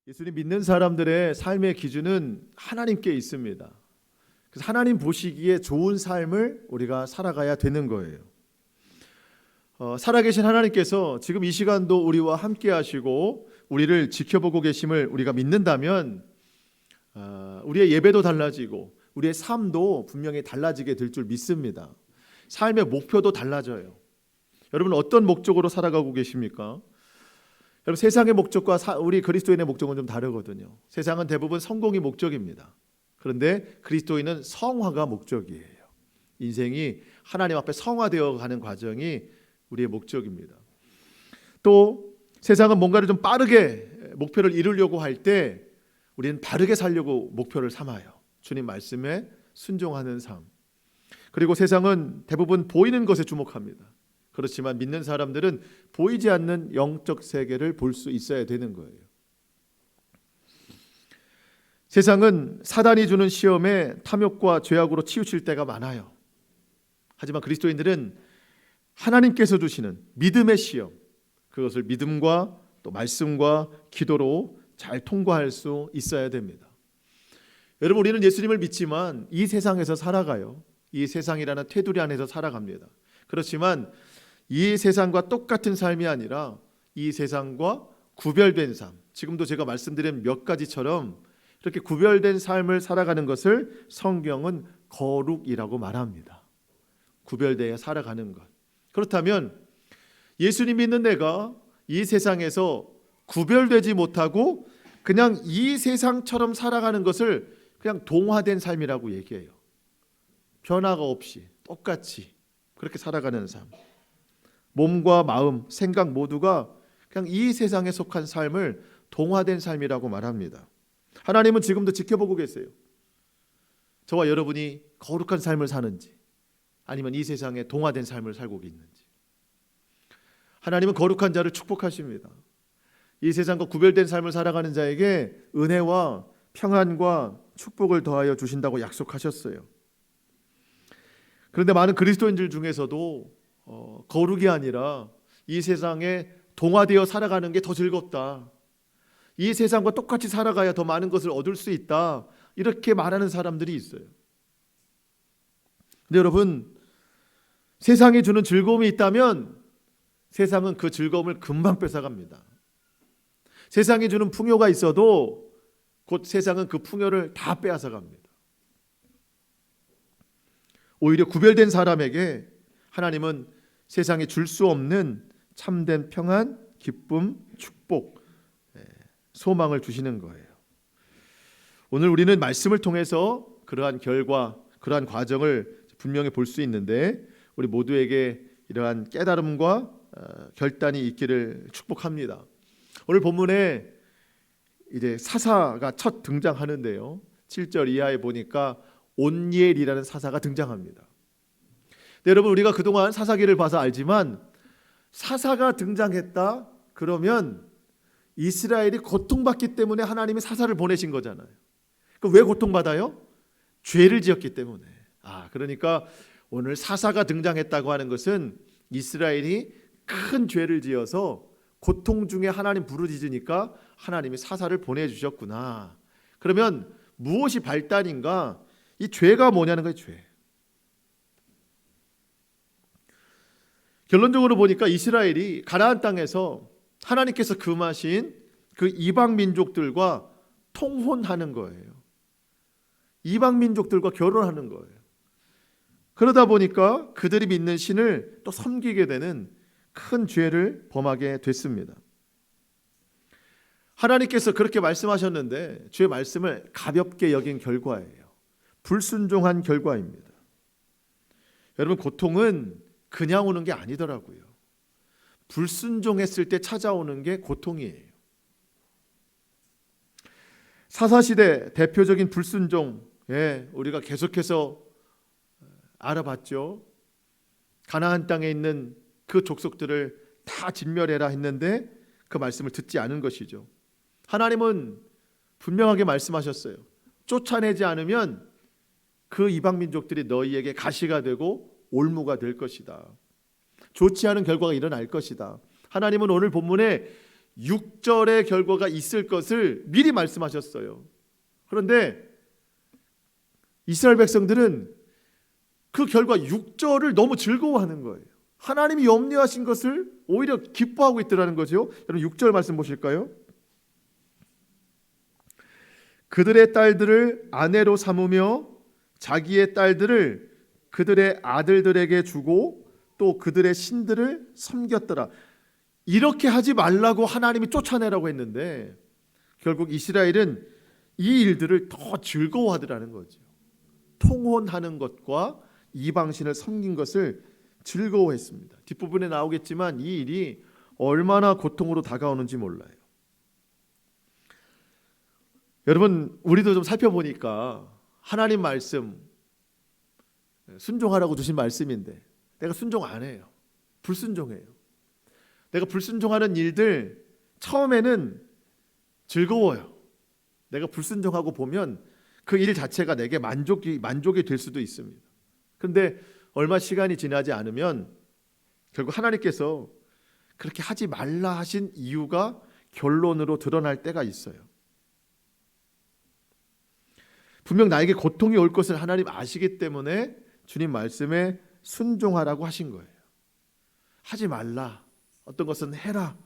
예수님 믿는 사람들의 삶의 기준은 하나님께 있습니다. 그래서 하나님 보시기에 좋은 삶을 우리가 살아가야 되는 거예요. 살아계신 하나님께서 지금 이 시간도 우리와 함께 하시고 우리를 지켜보고 계심을 우리가 믿는다면 우리의 예배도 달라지고 우리의 삶도 분명히 달라지게 될 줄 믿습니다. 삶의 목표도 달라져요. 여러분 어떤 목적으로 살아가고 계십니까? 여러분 세상의 목적과 우리 그리스도인의 목적은 좀 다르거든요. 세상은 대부분 성공이 목적입니다. 그런데 그리스도인은 성화가 목적이에요. 인생이 하나님 앞에 성화되어 가는 과정이 우리의 목적입니다. 또 세상은 뭔가를 좀 빠르게 목표를 이루려고 할 때 우리는 바르게 살려고 목표를 삼아요. 주님 말씀에 순종하는 삶. 그리고 세상은 대부분 보이는 것에 주목합니다. 그렇지만 믿는 사람들은 보이지 않는 영적 세계를 볼 수 있어야 되는 거예요. 세상은 사단이 주는 시험에 탐욕과 죄악으로 치우칠 때가 많아요. 하지만 그리스도인들은 하나님께서 주시는 믿음의 시험, 그것을 믿음과 또 말씀과 기도로 잘 통과할 수 있어야 됩니다. 여러분 우리는 예수님을 믿지만 이 세상에서 살아가요. 이 세상이라는 테두리 안에서 살아갑니다. 그렇지만 이 세상과 똑같은 삶이 아니라 이 세상과 구별된 삶, 지금도 제가 말씀드린 몇 가지처럼 이렇게 구별된 삶을 살아가는 것을 성경은 거룩이라고 말합니다. 구별되어 살아가는 것. 그렇다면 예수님 믿는 내가 이 세상에서 구별되지 못하고 그냥 이 세상처럼 살아가는 것을 그냥 동화된 삶이라고 얘기해요. 변화가 없이 똑같이 그렇게 살아가는 삶. 몸과 마음, 생각 모두가 그냥 이 세상에 속한 삶을 동화된 삶이라고 말합니다. 하나님은 지금도 지켜보고 계세요. 저와 여러분이 거룩한 삶을 사는지 아니면 이 세상에 동화된 삶을 살고 있는지. 하나님은 거룩한 자를 축복하십니다. 이 세상과 구별된 삶을 살아가는 자에게 은혜와 평안과 축복을 더하여 주신다고 약속하셨어요. 그런데 많은 그리스도인들 중에서도 거룩이 아니라 이 세상에 동화되어 살아가는 게 더 즐겁다. 이 세상과 똑같이 살아가야 더 많은 것을 얻을 수 있다. 이렇게 말하는 사람들이 있어요. 근데 여러분 세상이 주는 즐거움이 있다면 세상은 그 즐거움을 금방 뺏어갑니다. 세상이 주는 풍요가 있어도 곧 세상은 그 풍요를 다 빼앗아갑니다. 오히려 구별된 사람에게 하나님은 세상에 줄 수 없는 참된 평안, 기쁨, 축복, 소망을 주시는 거예요. 오늘 우리는 말씀을 통해서 그러한 결과, 그러한 과정을 분명히 볼 수 있는데 우리 모두에게 이러한 깨달음과 결단이 있기를 축복합니다. 오늘 본문에 이제 사사가 첫 등장하는데요. 7절 이하에 보니까 온니엘이라는 사사가 등장합니다. 네, 여러분 우리가 그동안 사사기를 봐서 알지만 사사가 등장했다 그러면 이스라엘이 고통받기 때문에 하나님이 사사를 보내신 거잖아요. 왜 고통받아요? 죄를 지었기 때문에. 그러니까 오늘 사사가 등장했다고 하는 것은 이스라엘이 큰 죄를 지어서 고통 중에 하나님 부르짖으니까 하나님이 사사를 보내주셨구나. 그러면 무엇이 발단인가? 이 죄가 뭐냐는 거예요. 죄. 결론적으로 보니까 이스라엘이 가나안 땅에서 하나님께서 금하신 그 이방 민족들과 통혼하는 거예요. 이방 민족들과 결혼하는 거예요. 그러다 보니까 그들이 믿는 신을 또 섬기게 되는 큰 죄를 범하게 됐습니다. 하나님께서 그렇게 말씀하셨는데 주의 말씀을 가볍게 여긴 결과예요. 불순종한 결과입니다. 여러분 고통은 그냥 오는 게 아니더라고요. 불순종했을 때 찾아오는 게 고통이에요. 사사시대 대표적인 불순종에 우리가 계속해서 알아봤죠. 가나안 땅에 있는 그 족속들을 다 진멸해라 했는데 그 말씀을 듣지 않은 것이죠. 하나님은 분명하게 말씀하셨어요. 쫓아내지 않으면 그 이방 민족들이 너희에게 가시가 되고 올무가 될 것이다. 좋지 않은 결과가 일어날 것이다. 하나님은 오늘 본문에 6절의 결과가 있을 것을 미리 말씀하셨어요. 그런데 이스라엘 백성들은 그 결과 6절을 너무 즐거워하는 거예요. 하나님이 염려하신 것을 오히려 기뻐하고 있더라는 거죠. 여러분 6절 말씀 보실까요? 그들의 딸들을 아내로 삼으며 자기의 딸들을 그들의 아들들에게 주고 또 그들의 신들을 섬겼더라. 이렇게 하지 말라고 하나님이 쫓아내라고 했는데 결국 이스라엘은 이 일들을 더 즐거워하더라는 거죠. 통혼하는 것과 이방신을 섬긴 것을 즐거워했습니다. 뒷부분에 나오겠지만 이 일이 얼마나 고통으로 다가오는지 몰라요. 여러분 우리도 좀 살펴보니까 하나님 말씀 순종하라고 주신 말씀인데 내가 순종 안 해요. 불순종해요. 내가 불순종하는 일들 처음에는 즐거워요. 내가 불순종하고 보면 그 일 자체가 내게 만족이 될 수도 있습니다. 그런데 얼마 시간이 지나지 않으면 결국 하나님께서 그렇게 하지 말라 하신 이유가 결론으로 드러날 때가 있어요. 분명 나에게 고통이 올 것을 하나님 아시기 때문에 주님 말씀에 순종하라고 하신 거예요. 하지 말라, 어떤 것은 해라.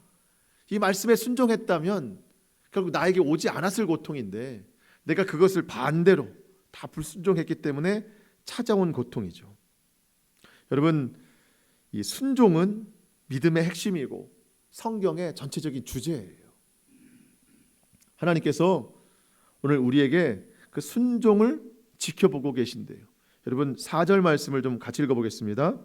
이 말씀에 순종했다면 결국 나에게 오지 않았을 고통인데 내가 그것을 반대로 다 불순종했기 때문에 찾아온 고통이죠. 여러분, 이 순종은 믿음의 핵심이고 성경의 전체적인 주제예요. 하나님께서 오늘 우리에게 그 순종을 지켜보고 계신데요. 여러분 4절 말씀을 좀 같이 읽어보겠습니다.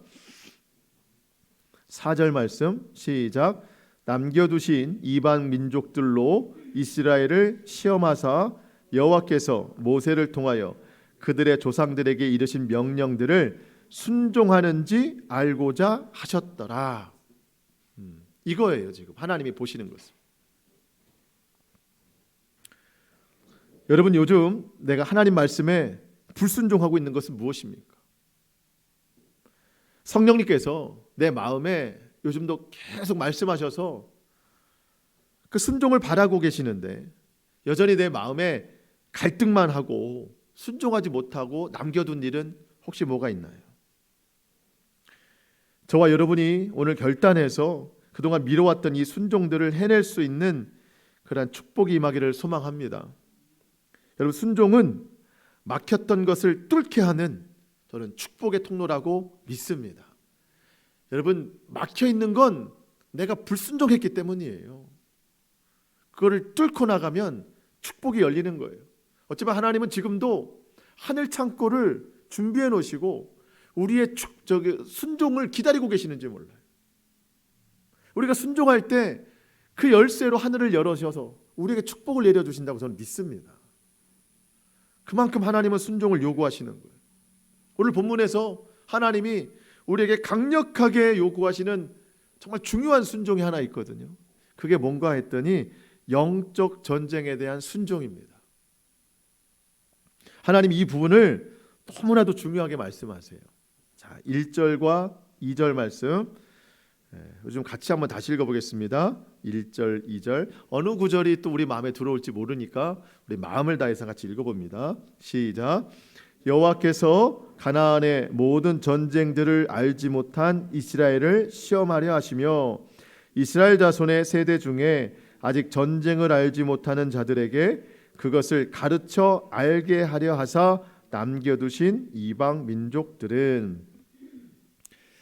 4절 말씀 시작. 남겨두신 이방 민족들로 이스라엘을 시험하사 여호와께서 모세를 통하여 그들의 조상들에게 이르신 명령들을 순종하는지 알고자 하셨더라. 이거예요. 지금 하나님이 보시는 것은. 여러분 요즘 내가 하나님 말씀에 불순종하고 있는 것은 무엇입니까? 성령님께서 내 마음에 요즘도 계속 말씀하셔서 그 순종을 바라고 계시는데 여전히 내 마음에 갈등만 하고 순종하지 못하고 남겨둔 일은 혹시 뭐가 있나요? 저와 여러분이 오늘 결단해서 그동안 미뤄왔던 이 순종들을 해낼 수 있는 그러한 축복이 임하기를 소망합니다. 여러분 순종은 막혔던 것을 뚫게 하는 저는 축복의 통로라고 믿습니다. 여러분 막혀 있는 건 내가 불순종했기 때문이에요. 그거를 뚫고 나가면 축복이 열리는 거예요. 어쩌면 하나님은 지금도 하늘 창고를 준비해 놓으시고 우리의 순종을 기다리고 계시는지 몰라요. 우리가 순종할 때 그 열쇠로 하늘을 열어셔서 우리에게 축복을 내려주신다고 저는 믿습니다. 그만큼 하나님은 순종을 요구하시는 거예요. 오늘 본문에서 하나님이 우리에게 강력하게 요구하시는 정말 중요한 순종이 하나 있거든요. 그게 뭔가 했더니 영적 전쟁에 대한 순종입니다. 하나님 이 부분을 너무나도 중요하게 말씀하세요. 자, 1절과 2절 말씀 요즘 같이 한번 다시 읽어보겠습니다. 1절, 2절 어느 구절이 또 우리 마음에 들어올지 모르니까 우리 마음을 다해서 같이 읽어봅니다. 시작. 여호와께서 가나안의 모든 전쟁들을 알지 못한 이스라엘을 시험하려 하시며 이스라엘 자손의 세대 중에 아직 전쟁을 알지 못하는 자들에게 그것을 가르쳐 알게 하려 하사 남겨두신 이방 민족들은.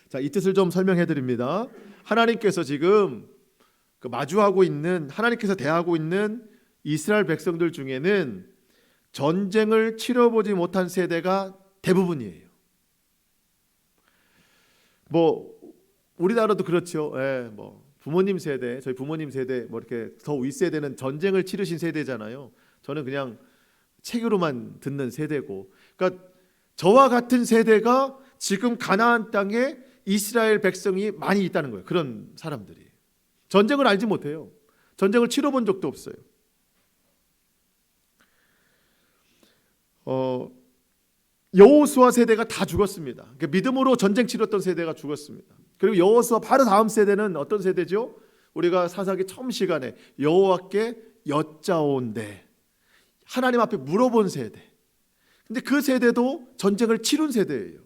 자, 이 뜻을 좀 설명해 드립니다. 하나님께서 지금 마주하고 있는 하나님께서 대하고 있는 이스라엘 백성들 중에는 전쟁을 치러보지 못한 세대가 대부분이에요. 뭐 우리나라도 그렇죠. 예, 뭐 부모님 세대, 저희 부모님 세대, 뭐 이렇게 더 윗세대는 전쟁을 치르신 세대잖아요. 저는 그냥 책으로만 듣는 세대고, 그러니까 저와 같은 세대가 지금 가나안 땅에 이스라엘 백성이 많이 있다는 거예요. 그런 사람들이 전쟁을 알지 못해요. 전쟁을 치러본 적도 없어요. 여호수아 세대가 다 죽었습니다. 그러니까 믿음으로 전쟁 치렀던 세대가 죽었습니다. 그리고 여호수아 바로 다음 세대는 어떤 세대죠? 우리가 사사기 처음 시간에 여호와께 여짜온데, 하나님 앞에 물어본 세대. 근데 그 세대도 전쟁을 치룬 세대예요.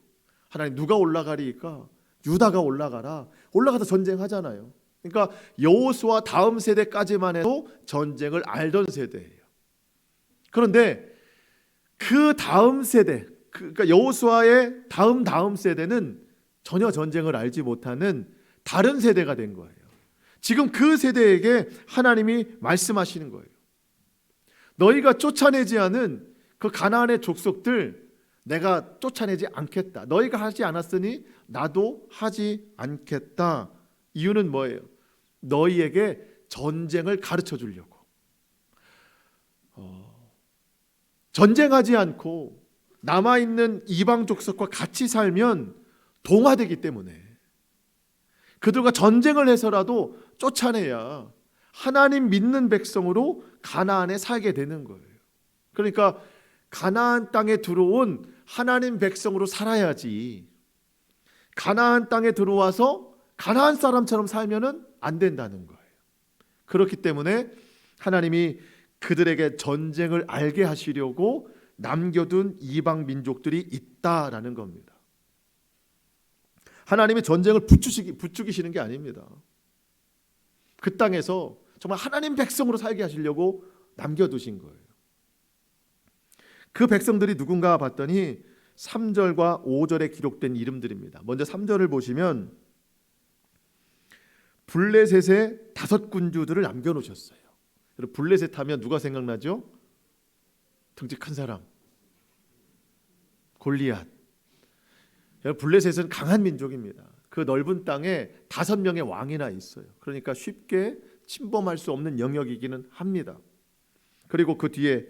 하나님 누가 올라가리까? 유다가 올라가라. 올라가서 전쟁하잖아요. 그러니까 여호수아 다음 세대까지만 해도 전쟁을 알던 세대예요. 그런데 그 다음 세대, 그러니까 여호수아의 다음 세대는 전혀 전쟁을 알지 못하는 다른 세대가 된 거예요. 지금 그 세대에게 하나님이 말씀하시는 거예요. 너희가 쫓아내지 않은 그 가나안의 족속들 내가 쫓아내지 않겠다. 너희가 하지 않았으니 나도 하지 않겠다. 이유는 뭐예요? 너희에게 전쟁을 가르쳐 주려고. 전쟁하지 않고 남아있는 이방 족속과 같이 살면 동화되기 때문에 그들과 전쟁을 해서라도 쫓아내야 하나님 믿는 백성으로 가나안에 살게 되는 거예요. 그러니까 가나안 땅에 들어온 하나님 백성으로 살아야지, 가나안 땅에 들어와서 가나안 사람처럼 살면은 안 된다는 거예요. 그렇기 때문에 하나님이 그들에게 전쟁을 알게 하시려고 남겨둔 이방 민족들이 있다라는 겁니다. 하나님이 전쟁을 부추기시는 게 아닙니다. 그 땅에서 정말 하나님 백성으로 살게 하시려고 남겨두신 거예요. 그 백성들이 누군가 봤더니 3절과 5절에 기록된 이름들입니다. 먼저 3절을 보시면 블레셋의 5군주들을 남겨놓으셨어요. 블레셋 하면 누가 생각나죠? 덩치 큰 사람, 골리앗. 블레셋은 강한 민족입니다. 그 넓은 땅에 5명의 왕이나 있어요. 그러니까 쉽게 침범할 수 없는 영역이기는 합니다. 그리고 그 뒤에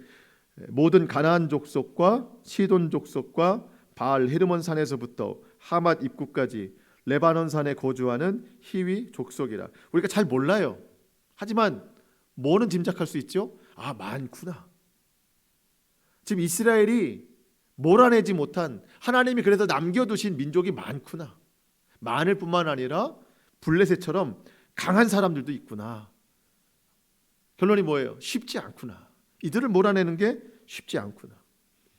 모든 가나안 족속과 시돈 족속과 바알 헤르몬 산에서부터 하맛 입구까지 레바논 산에 거주하는 히위 족속이라. 우리가 잘 몰라요. 하지만 뭐는 짐작할 수 있죠? 아, 많구나. 지금 이스라엘이 몰아내지 못한, 하나님이 그래서 남겨두신 민족이 많구나. 많을 뿐만 아니라 블레셋처럼 강한 사람들도 있구나. 결론이 뭐예요? 쉽지 않구나. 이들을 몰아내는 게 쉽지 않구나.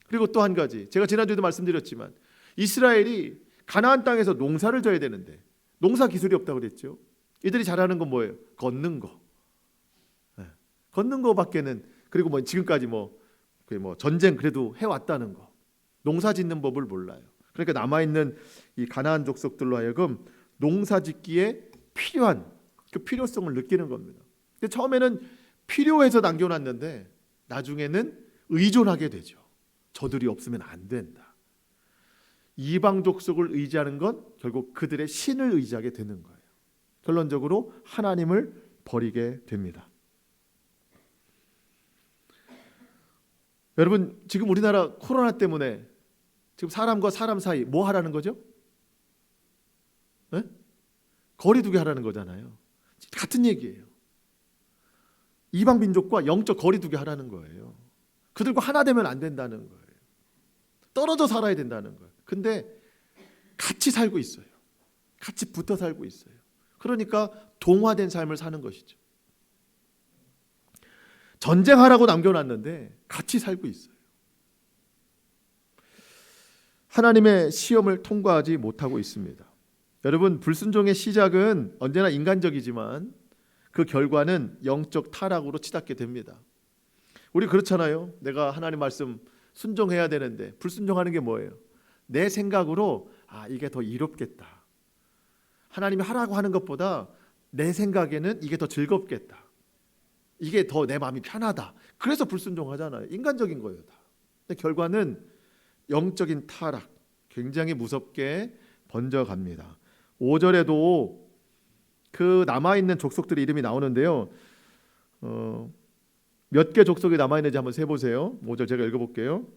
그리고 또 한 가지, 제가 지난주에도 말씀드렸지만 이스라엘이 가나안 땅에서 농사를 져야 되는데 농사 기술이 없다고 그랬죠. 이들이 잘하는 건 뭐예요? 걷는 거. 걷는 거밖에는, 그리고 뭐 지금까지 뭐 전쟁 그래도 해왔다는 거, 농사 짓는 법을 몰라요. 그러니까 남아있는 이 가나안 족속들로 하여금 농사 짓기에 필요한 그 필요성을 느끼는 겁니다. 근데 처음에는 필요해서 남겨놨는데 나중에는 의존하게 되죠. 저들이 없으면 안 된다. 이방 족속을 의지하는 건 결국 그들의 신을 의지하게 되는 거예요. 결론적으로 하나님을 버리게 됩니다. 여러분, 지금 우리나라 코로나 때문에 지금 사람과 사람 사이 뭐 하라는 거죠? 네? 거리 두기 하라는 거잖아요. 같은 얘기예요. 이방 민족과 영적 거리 두기 하라는 거예요. 그들과 하나 되면 안 된다는 거예요. 떨어져 살아야 된다는 거예요. 근데 같이 살고 있어요. 같이 붙어 살고 있어요. 그러니까 동화된 삶을 사는 것이죠. 전쟁하라고 남겨놨는데 같이 살고 있어요. 하나님의 시험을 통과하지 못하고 있습니다. 여러분, 불순종의 시작은 언제나 인간적이지만 그 결과는 영적 타락으로 치닫게 됩니다. 우리 그렇잖아요. 내가 하나님 말씀 순종해야 되는데 불순종하는 게 뭐예요? 내 생각으로 이게 더 이롭겠다. 하나님이 하라고 하는 것보다 내 생각에는 이게 더 즐겁겠다. 이게 더 내 마음이 편하다. 그래서 불순종하잖아요. 인간적인 거예요, 다. 근데 결과는 영적인 타락, 굉장히 무섭게 번져갑니다. 5절에도 그 남아있는 족속들의 이름이 나오는데요. 몇 개 족속이 남아있는지 한번 세보세요. 5절 제가 읽어볼게요.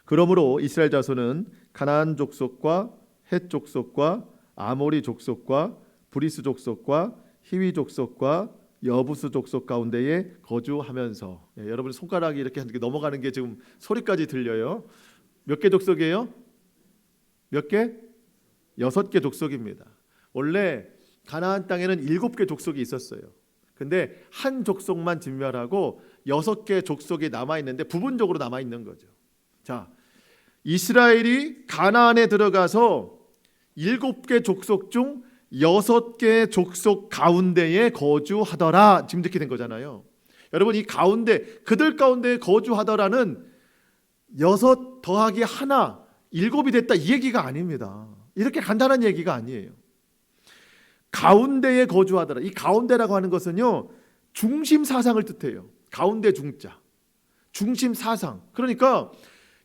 그러므로 이스라엘 자손은 가나안 족속과 헷 족속과 아모리 족속과 브리스 족속과 히위 족속과 여부스 족속 가운데에 거주하면서, 여러분 손가락이 이렇게 넘어가는 게 지금 소리까지 들려요. 몇 개 족속이에요? 몇 개? 6개 족속입니다. 원래 가나안 땅에는 7개 족속이 있었어요. 근데 한 족속만 진멸하고 6개 족속이 남아있는데 부분적으로 남아있는 거죠. 자, 이스라엘이 가나안에 들어가서 7개 족속 중 6개 족속 가운데에 거주하더라. 지금 이렇게 된 거잖아요. 여러분, 이 가운데, 그들 가운데에 거주하더라는 6 더하기 1, 7이 됐다, 이 얘기가 아닙니다. 이렇게 간단한 얘기가 아니에요. 가운데에 거주하더라. 이 가운데라고 하는 것은요, 중심 사상을 뜻해요. 가운데 중자, 중심 사상. 그러니까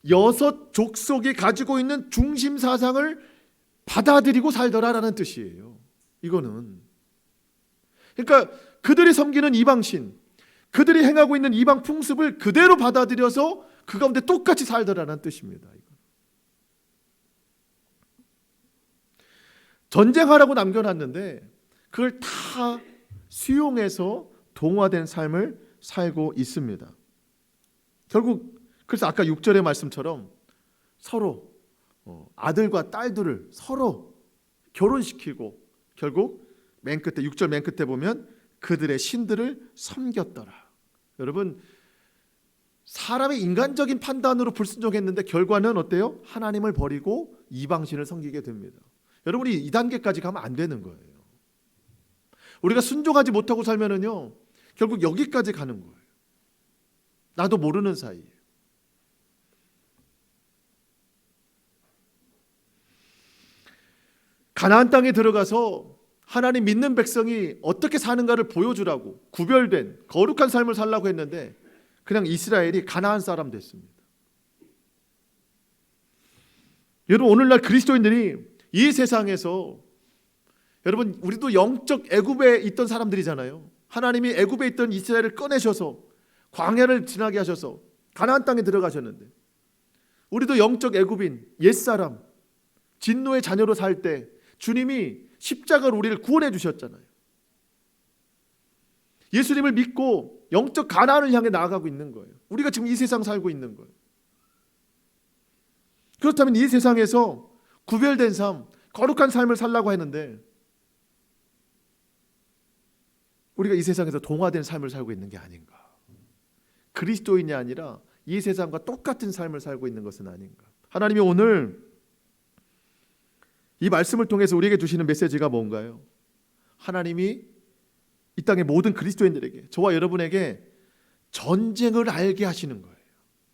6 족속이 가지고 있는 중심 사상을 받아들이고 살더라라는 뜻이에요. 이거는, 그러니까 그들이 섬기는 이방신, 그들이 행하고 있는 이방 풍습을 그대로 받아들여서 그 가운데 똑같이 살더라라는 뜻입니다. 전쟁하라고 남겨놨는데 그걸 다 수용해서 동화된 삶을 살고 있습니다. 결국 그래서 아까 6절의 말씀처럼 서로 아들과 딸들을 서로 결혼시키고 결국 맨 끝에 6절 맨 끝에 보면 그들의 신들을 섬겼더라. 여러분, 사람의 인간적인 판단으로 불순종했는데 결과는 어때요? 하나님을 버리고 이방신을 섬기게 됩니다. 여러분이 이 단계까지 가면 안 되는 거예요. 우리가 순종하지 못하고 살면은요, 결국 여기까지 가는 거예요. 나도 모르는 사이에. 가나안 땅에 들어가서 하나님 믿는 백성이 어떻게 사는가를 보여주라고 구별된 거룩한 삶을 살라고 했는데 그냥 이스라엘이 가나안 사람 됐습니다. 여러분, 오늘날 그리스도인들이 이 세상에서, 여러분, 우리도 영적 애굽에 있던 사람들이잖아요. 하나님이 애굽에 있던 이스라엘을 꺼내셔서 광야를 지나게 하셔서 가나안 땅에 들어가셨는데 우리도 영적 애굽인 옛사람, 진노의 자녀로 살 때 주님이 십자가로 우리를 구원해 주셨잖아요. 예수님을 믿고 영적 가나안을 향해 나아가고 있는 거예요. 우리가 지금 이 세상 살고 있는 거예요. 그렇다면 이 세상에서 구별된 삶, 거룩한 삶을 살라고 했는데 우리가 이 세상에서 동화된 삶을 살고 있는 게 아닌가. 그리스도인이 아니라 이 세상과 똑같은 삶을 살고 있는 것은 아닌가. 하나님이 오늘 이 말씀을 통해서 우리에게 주시는 메시지가 뭔가요? 하나님이 이 땅의 모든 그리스도인들에게, 저와 여러분에게 전쟁을 알게 하시는 거예요.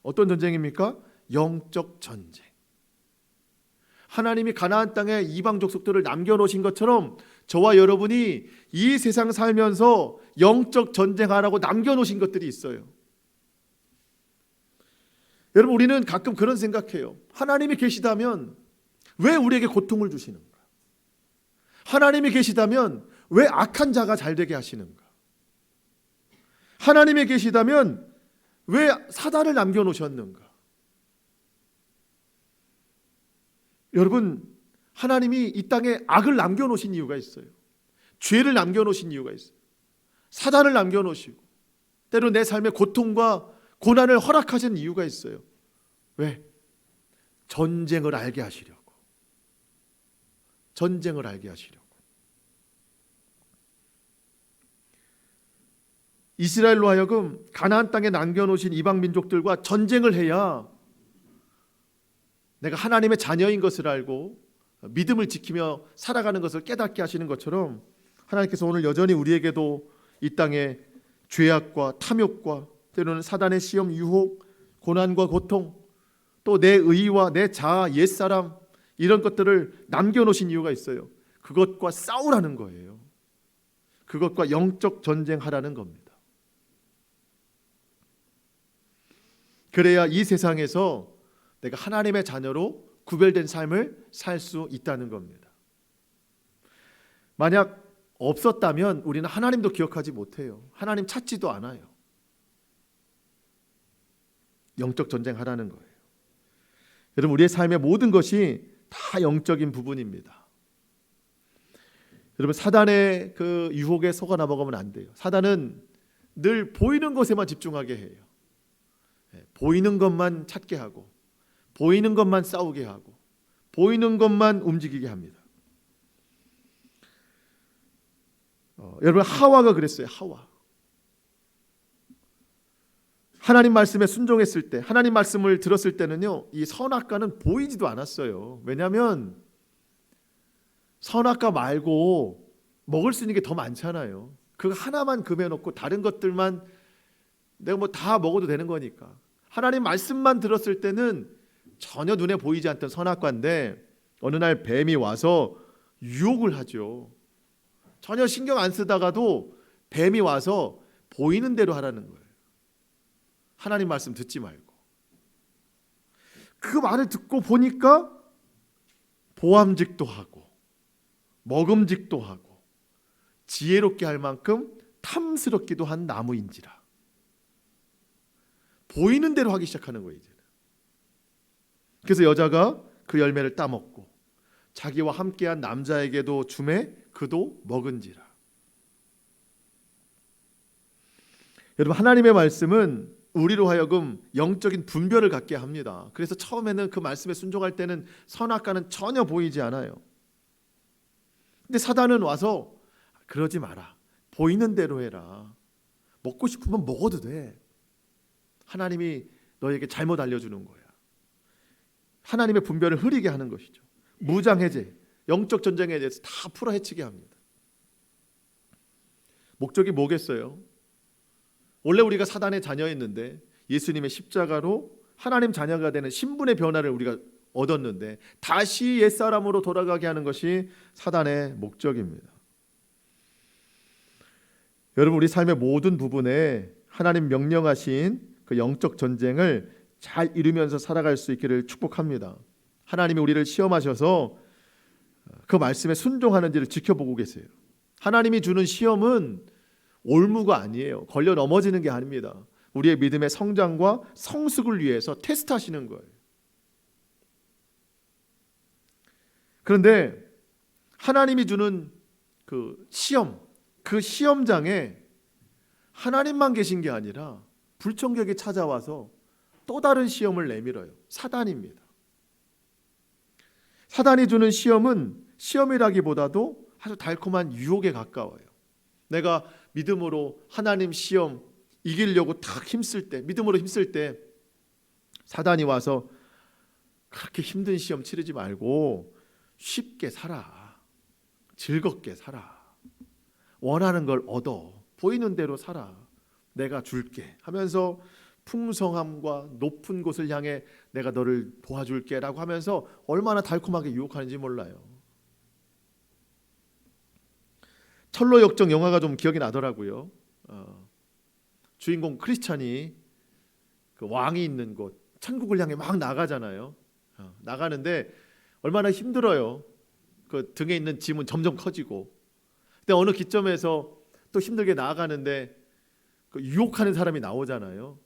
어떤 전쟁입니까? 영적 전쟁. 하나님이 가나안 땅에 이방 족속들을 남겨놓으신 것처럼 저와 여러분이 이 세상 살면서 영적 전쟁하라고 남겨놓으신 것들이 있어요. 여러분, 우리는 가끔 그런 생각해요. 하나님이 계시다면 왜 우리에게 고통을 주시는가? 하나님이 계시다면 왜 악한 자가 잘 되게 하시는가? 하나님이 계시다면 왜 사단을 남겨놓으셨는가? 여러분, 하나님이 이 땅에 악을 남겨놓으신 이유가 있어요. 죄를 남겨놓으신 이유가 있어요. 사단을 남겨놓으시고 때로 내 삶의 고통과 고난을 허락하신 이유가 있어요. 왜? 전쟁을 알게 하시려고. 전쟁을 알게 하시려고. 이스라엘로 하여금 가나안 땅에 남겨놓으신 이방 민족들과 전쟁을 해야 내가 하나님의 자녀인 것을 알고 믿음을 지키며 살아가는 것을 깨닫게 하시는 것처럼 하나님께서 오늘 여전히 우리에게도 이 땅에 죄악과 탐욕과 때로는 사단의 시험, 유혹, 고난과 고통, 또 내 의와 내 자아, 옛사람, 이런 것들을 남겨놓으신 이유가 있어요. 그것과 싸우라는 거예요. 그것과 영적 전쟁하라는 겁니다. 그래야 이 세상에서 내가 하나님의 자녀로 구별된 삶을 살 수 있다는 겁니다. 만약 없었다면 우리는 하나님도 기억하지 못해요. 하나님 찾지도 않아요. 영적 전쟁하라는 거예요. 여러분, 우리의 삶의 모든 것이 다 영적인 부분입니다. 여러분, 사단의 그 유혹에 속아 넘어가면 안 돼요. 사단은 늘 보이는 것에만 집중하게 해요. 보이는 것만 찾게 하고, 보이는 것만 싸우게 하고, 보이는 것만 움직이게 합니다. 여러분 하와가 그랬어요. 하와. 하나님 말씀에 순종했을 때, 하나님 말씀을 들었을 때는요, 이 선악과는 보이지도 않았어요. 왜냐하면 선악과 말고 먹을 수 있는 게 더 많잖아요. 그 하나만 금해놓고 다른 것들만 내가 뭐 다 먹어도 되는 거니까. 하나님 말씀만 들었을 때는 전혀 눈에 보이지 않던 선악과인데 어느 날 뱀이 와서 유혹을 하죠. 전혀 신경 안 쓰다가도 뱀이 와서 보이는 대로 하라는 거예요. 하나님 말씀 듣지 말고. 그 말을 듣고 보니까 보암직도 하고 먹음직도 하고 지혜롭게 할 만큼 탐스럽기도 한 나무인지라. 보이는 대로 하기 시작하는 거예요, 이제는. 그래서 여자가 그 열매를 따먹고 자기와 함께한 남자에게도 주매 그도 먹은지라. 여러분, 하나님의 말씀은 우리로 하여금 영적인 분별을 갖게 합니다. 그래서 처음에는 그 말씀에 순종할 때는 선악과는 전혀 보이지 않아요. 근데 사단은 와서 그러지 마라. 보이는 대로 해라. 먹고 싶으면 먹어도 돼. 하나님이 너에게 잘못 알려주는 거야. 하나님의 분별을 흐리게 하는 것이죠. 무장해제, 영적 전쟁에 대해서 다 풀어헤치게 합니다. 목적이 뭐겠어요? 원래 우리가 사단의 자녀였는데 예수님의 십자가로 하나님 자녀가 되는 신분의 변화를 우리가 얻었는데 다시 옛사람으로 돌아가게 하는 것이 사단의 목적입니다. 여러분, 우리 삶의 모든 부분에 하나님 명령하신 그 영적 전쟁을 잘 이루면서 살아갈 수 있기를 축복합니다. 하나님이 우리를 시험하셔서 그 말씀에 순종하는지를 지켜보고 계세요. 하나님이 주는 시험은 올무가 아니에요. 걸려 넘어지는 게 아닙니다. 우리의 믿음의 성장과 성숙을 위해서 테스트하시는 거예요. 그런데 하나님이 주는 그 시험, 그 시험장에 하나님만 계신 게 아니라 불청객이 찾아와서 또 다른 시험을 내밀어요. 사단입니다. 사단이 주는 시험은 시험이라기보다도 아주 달콤한 유혹에 가까워요. 내가 믿음으로 하나님 시험 이기려고 탁 힘쓸 때, 믿음으로 힘쓸 때 사단이 와서 그렇게 힘든 시험 치르지 말고 쉽게 살아. 즐겁게 살아. 원하는 걸 얻어. 보이는 대로 살아. 내가 줄게 하면서 풍성함과 높은 곳을 향해 내가 너를 도와줄게 라고 하면서 얼마나 달콤하게 유혹하는지 몰라요. 철로 역정 영화가 좀 기억이 나더라고요. 주인공 크리스찬이 그 왕이 있는 곳 천국을 향해 막 나가잖아요. 나가는데 얼마나 힘들어요. 그 등에 있는 짐은 점점 커지고. 근데 어느 기점에서 또 힘들게 나아가는데 그 유혹하는 사람이 나오잖아요.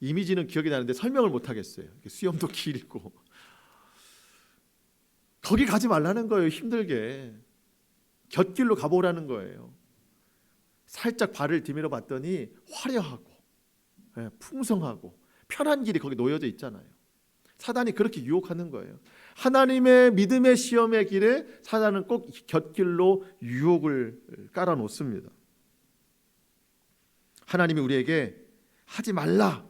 이미지는 기억이 나는데 설명을 못 하겠어요. 수염도 길고. 거기 가지 말라는 거예요. 힘들게. 곁길로 가보라는 거예요. 살짝 발을 디밀어 봤더니 화려하고 풍성하고 편한 길이 거기 놓여져 있잖아요. 사단이 그렇게 유혹하는 거예요. 하나님의 믿음의 시험의 길에 사단은 꼭 곁길로 유혹을 깔아놓습니다. 하나님이 우리에게 하지 말라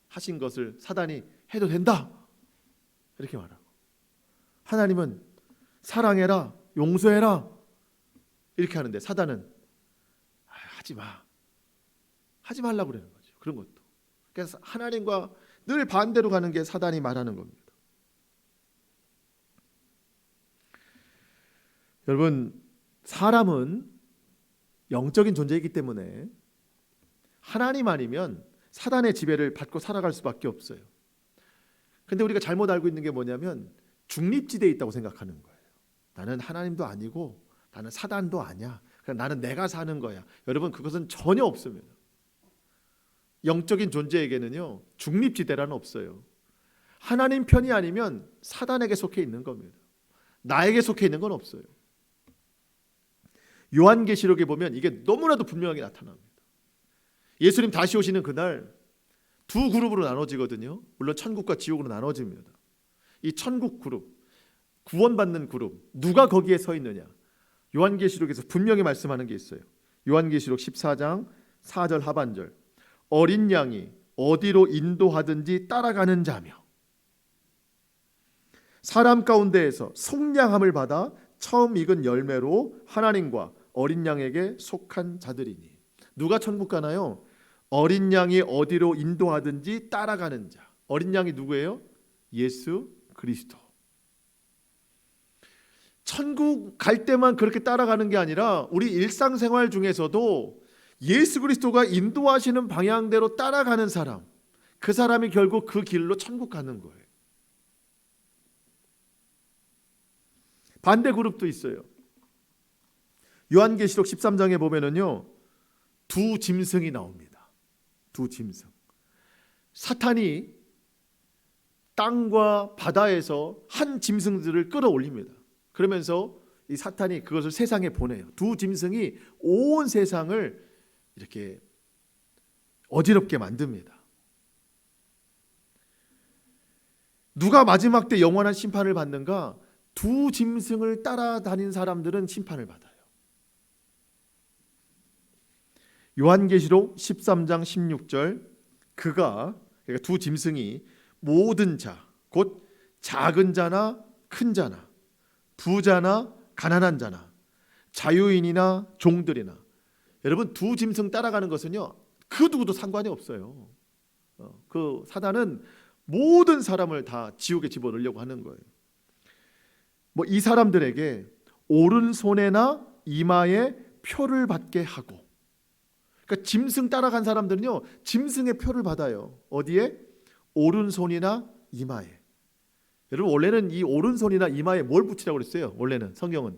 하신 것을 사단이 해도 된다 이렇게 말하고, 하나님은 사랑해라, 용서해라 이렇게 하는데 사단은 하지 마, 하지 말라고 그러는 거죠. 그런 것도. 그래서 하나님과 늘 반대로 가는 게 사단이 말하는 겁니다. 여러분, 사람은 영적인 존재이기 때문에 하나님 아니면 사단의 지배를 받고 살아갈 수밖에 없어요. 근데 우리가 잘못 알고 있는 게 뭐냐면 중립지대에 있다고 생각하는 거예요. 나는 하나님도 아니고 나는 사단도 아니야. 그냥 나는 내가 사는 거야. 여러분, 그것은 전혀 없습니다. 영적인 존재에게는요, 중립지대라는 없어요. 하나님 편이 아니면 사단에게 속해 있는 겁니다. 나에게 속해 있는 건 없어요. 요한계시록에 보면 이게 너무나도 분명하게 나타납니다. 예수님 다시 오시는 그날 두 그룹으로 나눠지거든요. 물론 천국과 지옥으로 나눠집니다. 이 천국 그룹, 구원받는 그룹, 누가 거기에 서 있느냐? 요한계시록에서 분명히 말씀하는 게 있어요. 요한계시록 14장 4절 하반절, 어린 양이 어디로 인도하든지 따라가는 자며 사람 가운데에서 속량함을 받아 처음 익은 열매로 하나님과 어린 양에게 속한 자들이니. 누가 천국 가나요? 어린 양이 어디로 인도하든지 따라가는 자. 어린 양이 누구예요? 예수 그리스도. 천국 갈 때만 그렇게 따라가는 게 아니라 우리 일상생활 중에서도 예수 그리스도가 인도하시는 방향대로 따라가는 사람, 그 사람이 결국 그 길로 천국 가는 거예요. 반대 그룹도 있어요. 요한계시록 13장에 보면은요, 두 짐승이 나옵니다. 두 짐승. 사탄이 땅과 바다에서 한 짐승들을 끌어올립니다. 그러면서 이 사탄이 그것을 세상에 보내요. 두 짐승이 온 세상을 이렇게 어지럽게 만듭니다. 누가 마지막 때 영원한 심판을 받는가? 두 짐승을 따라다닌 사람들은 심판을 받아요. 요한계시록 13장 16절, 그러니까 두 짐승이 모든 자, 곧 작은 자나 큰 자나 부자나 가난한 자나 자유인이나 종들이나, 여러분 두 짐승 따라가는 것은요, 그 누구도 상관이 없어요. 그 사단은 모든 사람을 다 지옥에 집어넣으려고 하는 거예요. 뭐 이 사람들에게 오른손에나 이마에 표를 받게 하고, 그러니까 짐승 따라간 사람들은요, 짐승의 표를 받아요. 어디에? 오른손이나 이마에. 여러분 원래는 이 오른손이나 이마에 뭘 붙이라고 그랬어요? 원래는 성경은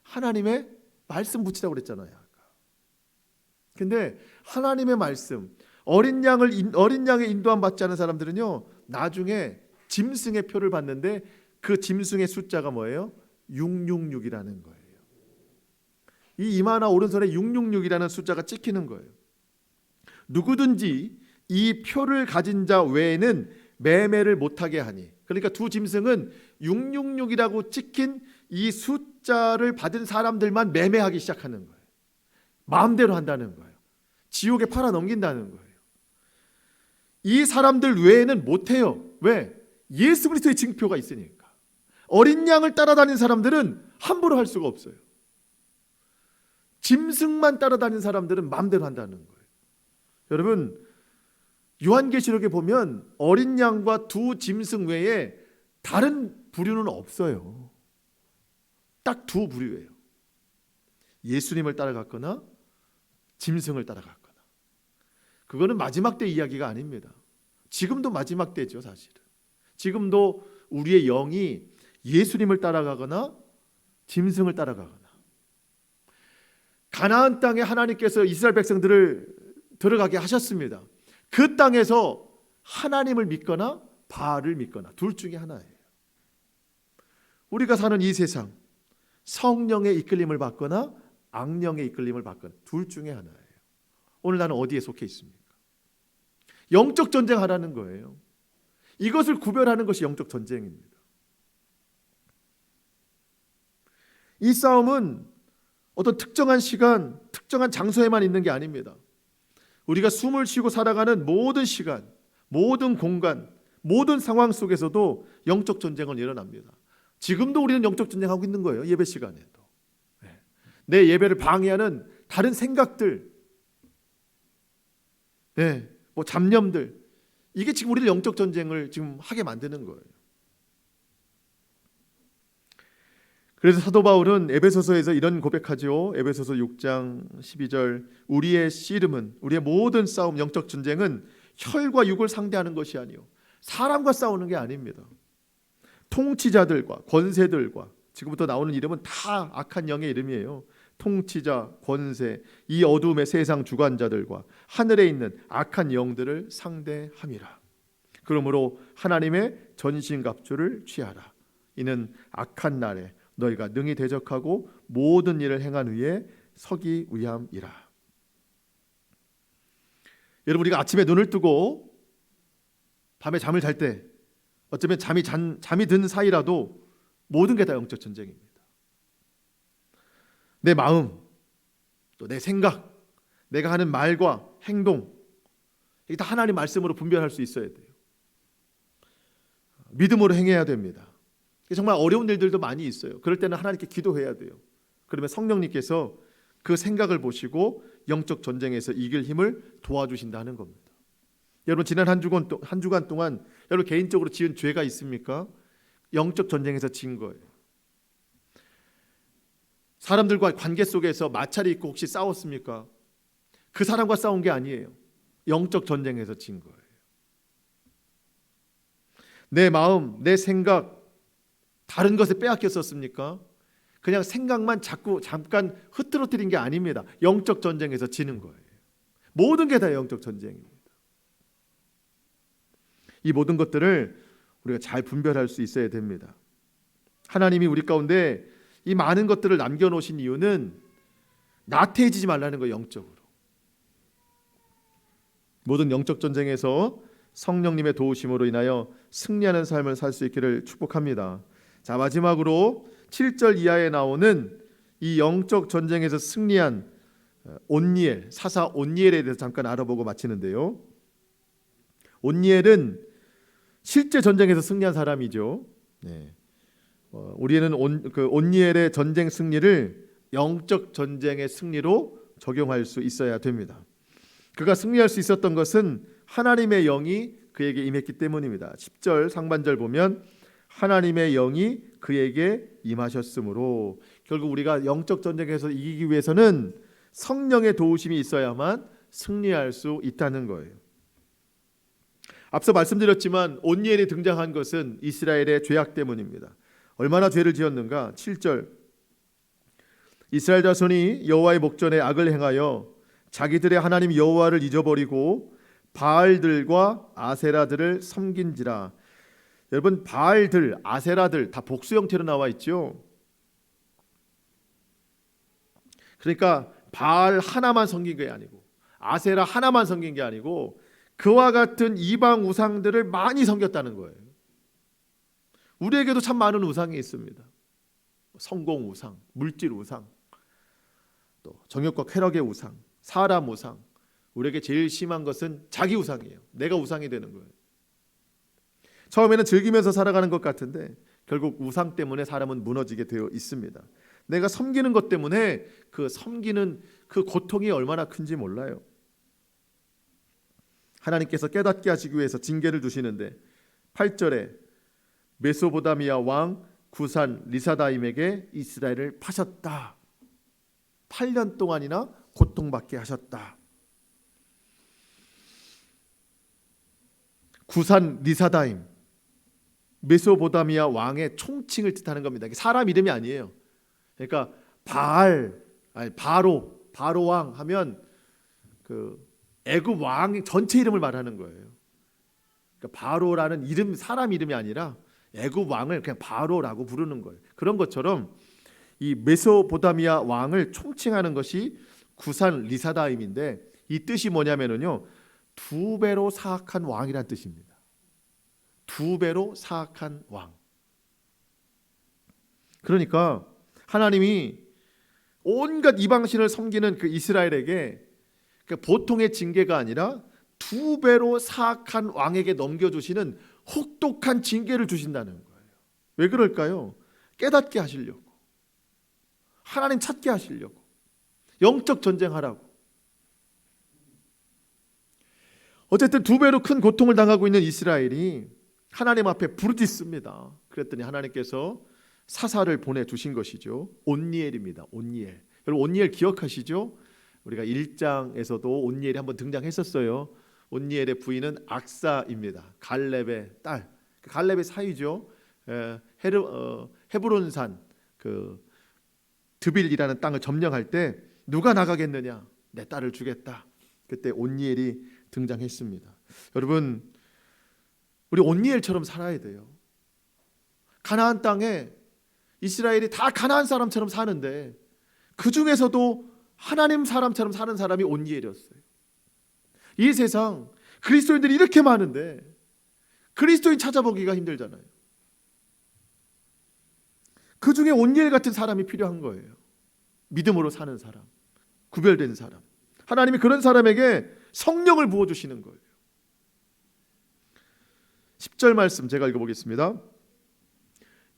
하나님의 말씀 붙이라고 그랬잖아요. 근데 하나님의 말씀, 어린 양의 인도함 받지 않은 사람들은요, 나중에 짐승의 표를 받는데 그 짐승의 숫자가 뭐예요? 666이라는 거예요. 이 이마나 오른손에 666이라는 숫자가 찍히는 거예요. 누구든지 이 표를 가진 자 외에는 매매를 못하게 하니, 그러니까 두 짐승은 666이라고 찍힌 이 숫자를 받은 사람들만 매매하기 시작하는 거예요. 마음대로 한다는 거예요. 지옥에 팔아 넘긴다는 거예요. 이 사람들 외에는 못해요. 왜? 예수 그리스도의 증표가 있으니까. 어린 양을 따라다니는 사람들은 함부로 할 수가 없어요. 짐승만 따라다니는 사람들은 마음대로 한다는 거예요. 여러분 요한계시록에 보면 어린 양과 두 짐승 외에 다른 부류는 없어요. 딱 두 부류예요. 예수님을 따라갔거나 짐승을 따라갔거나. 그거는 마지막 때 이야기가 아닙니다. 지금도 마지막 때죠, 사실은. 지금도 우리의 영이 예수님을 따라가거나 짐승을 따라가거나. 가나안 땅에 하나님께서 이스라엘 백성들을 들어가게 하셨습니다. 그 땅에서 하나님을 믿거나 바알을 믿거나 둘 중에 하나예요. 우리가 사는 이 세상, 성령의 이끌림을 받거나 악령의 이끌림을 받거나 둘 중에 하나예요. 오늘 나는 어디에 속해 있습니까? 영적 전쟁하라는 거예요. 이것을 구별하는 것이 영적 전쟁입니다. 이 싸움은 어떤 특정한 시간, 특정한 장소에만 있는 게 아닙니다. 우리가 숨을 쉬고 살아가는 모든 시간, 모든 공간, 모든 상황 속에서도 영적 전쟁은 일어납니다. 지금도 우리는 영적 전쟁하고 있는 거예요. 예배 시간에도. 내 예배를 방해하는 다른 생각들, 뭐 잡념들, 이게 지금 우리를 영적 전쟁을 지금 하게 만드는 거예요. 그래서 사도 바울은 에베소서에서 이런 고백하죠. 에베소서 6장 12절, 우리의 씨름은, 우리의 모든 싸움, 영적 전쟁은 혈과 육을 상대하는 것이 아니요 사람과 싸우는 게 아닙니다. 통치자들과 권세들과, 지금부터 나오는 이름은 다 악한 영의 이름이에요. 통치자, 권세, 이 어둠의 세상 주관자들과 하늘에 있는 악한 영들을 상대함이라. 그러므로 하나님의 전신갑주를 취하라. 이는 악한 날에 너희가 능히 대적하고 모든 일을 행한 후에 서기 위함이라. 여러분, 우리가 아침에 눈을 뜨고 밤에 잠을 잘 때 어쩌면 잠이 든 사이라도 모든 게 다 영적 전쟁입니다. 내 마음, 또 내 생각, 내가 하는 말과 행동, 이게 다 하나님 말씀으로 분별할 수 있어야 돼요. 믿음으로 행해야 됩니다. 정말 어려운 일들도 많이 있어요. 그럴 때는 하나님께 기도해야 돼요. 그러면 성령님께서 그 생각을 보시고 영적 전쟁에서 이길 힘을 도와주신다는 겁니다. 여러분, 지난 한 주간 동안 여러분 개인적으로 지은 죄가 있습니까? 영적 전쟁에서 진 거예요. 사람들과 관계 속에서 마찰이 있고 혹시 싸웠습니까? 그 사람과 싸운 게 아니에요. 영적 전쟁에서 진 거예요. 내 마음, 내 생각 다른 것에 빼앗겼었습니까? 그냥 생각만 잠깐 흐트러뜨린 게 아닙니다. 영적 전쟁에서 지는 거예요. 모든 게 다 영적 전쟁입니다. 이 모든 것들을 우리가 잘 분별할 수 있어야 됩니다. 하나님이 우리 가운데 이 많은 것들을 남겨놓으신 이유는 나태해지지 말라는 거예요. 영적으로. 모든 영적 전쟁에서 성령님의 도우심으로 인하여 승리하는 삶을 살 수 있기를 축복합니다. 자, 마지막으로 7절 이하에 나오는 이 영적 전쟁에서 승리한 온니엘, 사사 온니엘에 대해서 잠깐 알아보고 마치는데요. 온니엘은 실제 전쟁에서 승리한 사람이죠. 네. 우리는 온니엘의 전쟁 승리를 영적 전쟁의 승리로 적용할 수 있어야 됩니다. 그가 승리할 수 있었던 것은 하나님의 영이 그에게 임했기 때문입니다. 10절 상반절 보면 하나님의 영이 그에게 임하셨으므로, 결국 우리가 영적 전쟁에서 이기기 위해서는 성령의 도우심이 있어야만 승리할 수 있다는 거예요. 앞서 말씀드렸지만 온니엘이 등장한 것은 이스라엘의 죄악 때문입니다. 얼마나 죄를 지었는가? 7절 이스라엘 자손이 여호와의 목전에 악을 행하여 자기들의 하나님 여호와를 잊어버리고 바알들과 아세라들을 섬긴지라. 여러분, 바알들, 아세라들 다 복수 형태로 나와 있죠. 그러니까 바알 하나만 섬긴 게 아니고 아세라 하나만 섬긴 게 아니고 그와 같은 이방 우상들을 많이 섬겼다는 거예요. 우리에게도 참 많은 우상이 있습니다. 성공 우상, 물질 우상, 또 정욕과 쾌락의 우상, 사람 우상. 우리에게 제일 심한 것은 자기 우상이에요. 내가 우상이 되는 거예요. 처음에는 즐기면서 살아가는 것 같은데 결국 우상 때문에 사람은 무너지게 되어 있습니다. 내가 섬기는 것 때문에 그 섬기는 그 고통이 얼마나 큰지 몰라요. 하나님께서 깨닫게 하시기 위해서 징계를 주시는데 8절에 메소보다미아 왕 구산 리사다임에게 이스라엘을 파셨다. 8년 동안이나 고통받게 하셨다. 구산 리사다임, 메소보다미아 왕의 총칭을 뜻하는 겁니다. 이게 사람 이름이 아니에요. 그러니까 바로 왕 하면 그 애굽 왕 전체 이름을 말하는 거예요. 그러니까 바로라는 이름, 사람 이름이 아니라 애굽 왕을 그냥 바로라고 부르는 거예요. 그런 것처럼 이 메소보다미아 왕을 총칭하는 것이 구산 리사다임인데 이 뜻이 뭐냐면요, 2배로 사악한 왕이란 뜻입니다. 2배로 사악한 왕. 그러니까 하나님이 온갖 이방신을 섬기는 그 이스라엘에게 그 보통의 징계가 아니라 2배로 사악한 왕에게 넘겨주시는 혹독한 징계를 주신다는 거예요. 왜 그럴까요? 깨닫게 하시려고, 하나님 찾게 하시려고, 영적 전쟁하라고. 어쨌든 2배로 큰 고통을 당하고 있는 이스라엘이 하나님 앞에 부르짖습니다. 그랬더니 하나님께서 사사를 보내주신 것이죠. 온니엘입니다. 온니엘. 여러분, 온니엘 기억하시죠? 우리가 1장에서도 온니엘이 한번 등장했었어요. 온니엘의 부인은 악사입니다. 갈렙의 딸. 갈렙의 사위죠. 헤브론산 그 드빌이라는 땅을 점령할 때 누가 나가겠느냐? 내 딸을 주겠다. 그때 온니엘이 등장했습니다. 여러분, 우리 온니엘처럼 살아야 돼요. 가나안 땅에 이스라엘이 다 가나안 사람처럼 사는데 그 중에서도 하나님 사람처럼 사는 사람이 온니엘이었어요. 이 세상 그리스도인들이 이렇게 많은데 그리스도인 찾아보기가 힘들잖아요. 그 중에 온니엘 같은 사람이 필요한 거예요. 믿음으로 사는 사람, 구별된 사람, 하나님이 그런 사람에게 성령을 부어주시는 거예요. 10절 말씀 제가 읽어보겠습니다.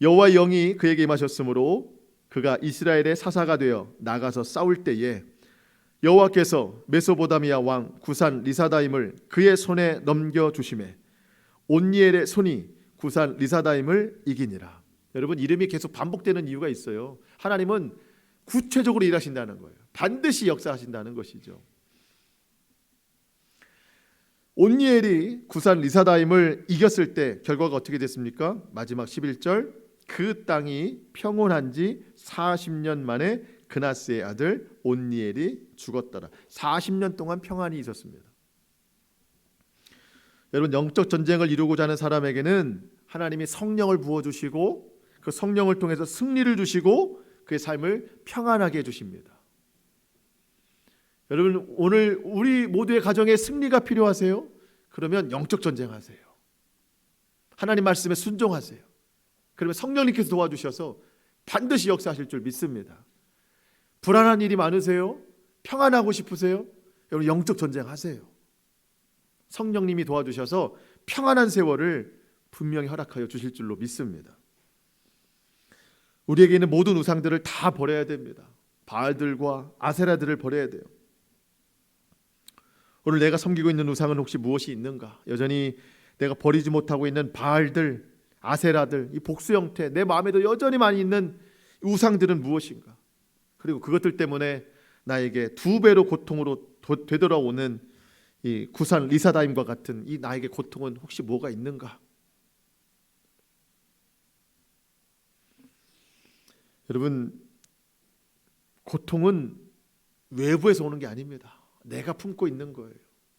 여호와의 영이 그에게 임하셨으므로 그가 이스라엘의 사사가 되어 나가서 싸울 때에 여호와께서 메소보다미아 왕 구산 리사다임을 그의 손에 넘겨주시매 온니엘의 손이 구산 리사다임을 이기니라. 여러분, 이름이 계속 반복되는 이유가 있어요. 하나님은 구체적으로 일하신다는 거예요. 반드시 역사하신다는 것이죠. 온니엘이 구산 리사다임을 이겼을 때 결과가 어떻게 됐습니까? 마지막 11절, 그 땅이 평온한 지 40년 만에 그나스의 아들 온니엘이 죽었더라. 40년 동안 평안이 있었습니다. 여러분, 영적 전쟁을 이루고자 하는 사람에게는 하나님이 성령을 부어주시고 그 성령을 통해서 승리를 주시고 그의 삶을 평안하게 해주십니다. 여러분, 오늘 우리 모두의 가정에 승리가 필요하세요? 그러면 영적 전쟁하세요. 하나님 말씀에 순종하세요. 그러면 성령님께서 도와주셔서 반드시 역사하실 줄 믿습니다. 불안한 일이 많으세요? 평안하고 싶으세요? 여러분, 영적 전쟁하세요. 성령님이 도와주셔서 평안한 세월을 분명히 허락하여 주실 줄로 믿습니다. 우리에게 있는 모든 우상들을 다 버려야 됩니다. 바알들과 아세라들을 버려야 돼요. 오늘 내가 섬기고 있는 우상은 혹시 무엇이 있는가? 여전히 내가 버리지 못하고 있는 바알들, 아세라들, 이 복수 형태, 내 마음에도 여전히 많이 있는 우상들은 무엇인가? 그리고 그것들 때문에 나에게 2배로 고통으로 되돌아오는 이 구산 리사다임과 같은 이 나에게 고통은 혹시 뭐가 있는가? 여러분, 고통은 외부에서 오는 게 아닙니다. 내가 품고 있는 거예요.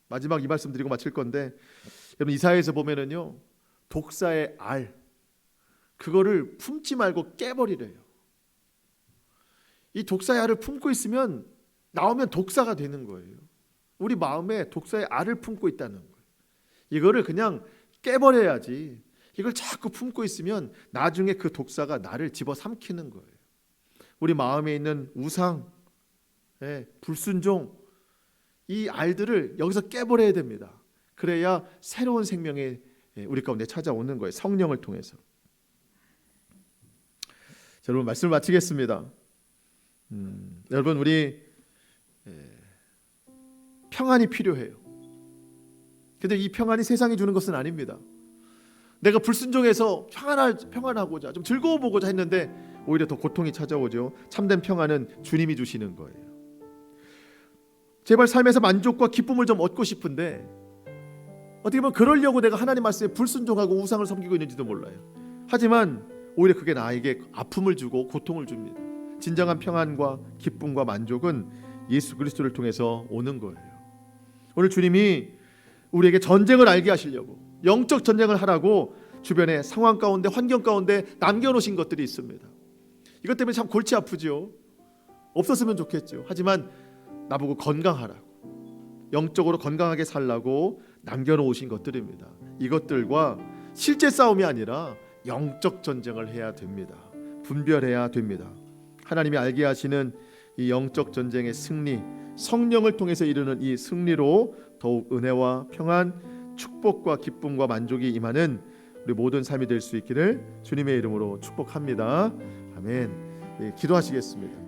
마지막 이 말씀 드리고 마칠 건데, 여러분, 이사야에서 보면은요, 독사의 알, 그거를 품지 말고 깨버리래요. 이 독사의 알을 품고 있으면 나오면 독사가 되는 거예요. 우리 마음에 독사의 알을 품고 있다는 거예요. 이거를 그냥 깨버려야지. 이걸 자꾸 품고 있으면 나중에 그 독사가 나를 집어삼키는 거예요. 우리 마음에 있는 우상, 불순종, 이 알들을 여기서 깨버려야 됩니다. 그래야 새로운 생명이 우리 가운데 찾아오는 거예요. 성령을 통해서. 자, 여러분, 말씀을 마치겠습니다. 여러분, 우리 평안이 필요해요. 근데 이 평안이 세상이 주는 것은 아닙니다. 내가 불순종해서 평안하고자 좀 즐거워 보고자 했는데 오히려 더 고통이 찾아오죠. 참된 평안은 주님이 주시는 거예요. 제발 삶에서 만족과 기쁨을 좀 얻고 싶은데 어떻게 보면 그러려고 내가 하나님 말씀에 불순종하고 우상을 섬기고 있는지도 몰라요. 하지만 오히려 그게 나에게 아픔을 주고 고통을 줍니다. 진정한 평안과 기쁨과 만족은 예수 그리스도를 통해서 오는 거예요. 오늘 주님이 우리에게 전쟁을 알게 하시려고, 영적 전쟁을 하라고 주변의 상황 가운데, 환경 가운데 남겨놓으신 것들이 있습니다. 이것 때문에 참 골치 아프죠. 없었으면 좋겠죠. 하지만 나보고 건강하라고, 영적으로 건강하게 살라고 남겨놓으신 것들입니다. 이것들과 실제 싸움이 아니라 영적 전쟁을 해야 됩니다. 분별해야 됩니다. 하나님이 알게 하시는 이 영적 전쟁의 승리, 성령을 통해서 이루는 이 승리로 더욱 은혜와 평안, 축복과 기쁨과 만족이 임하는 우리 모든 삶이 될 수 있기를 주님의 이름으로 축복합니다. 아멘. 기도하시겠습니다.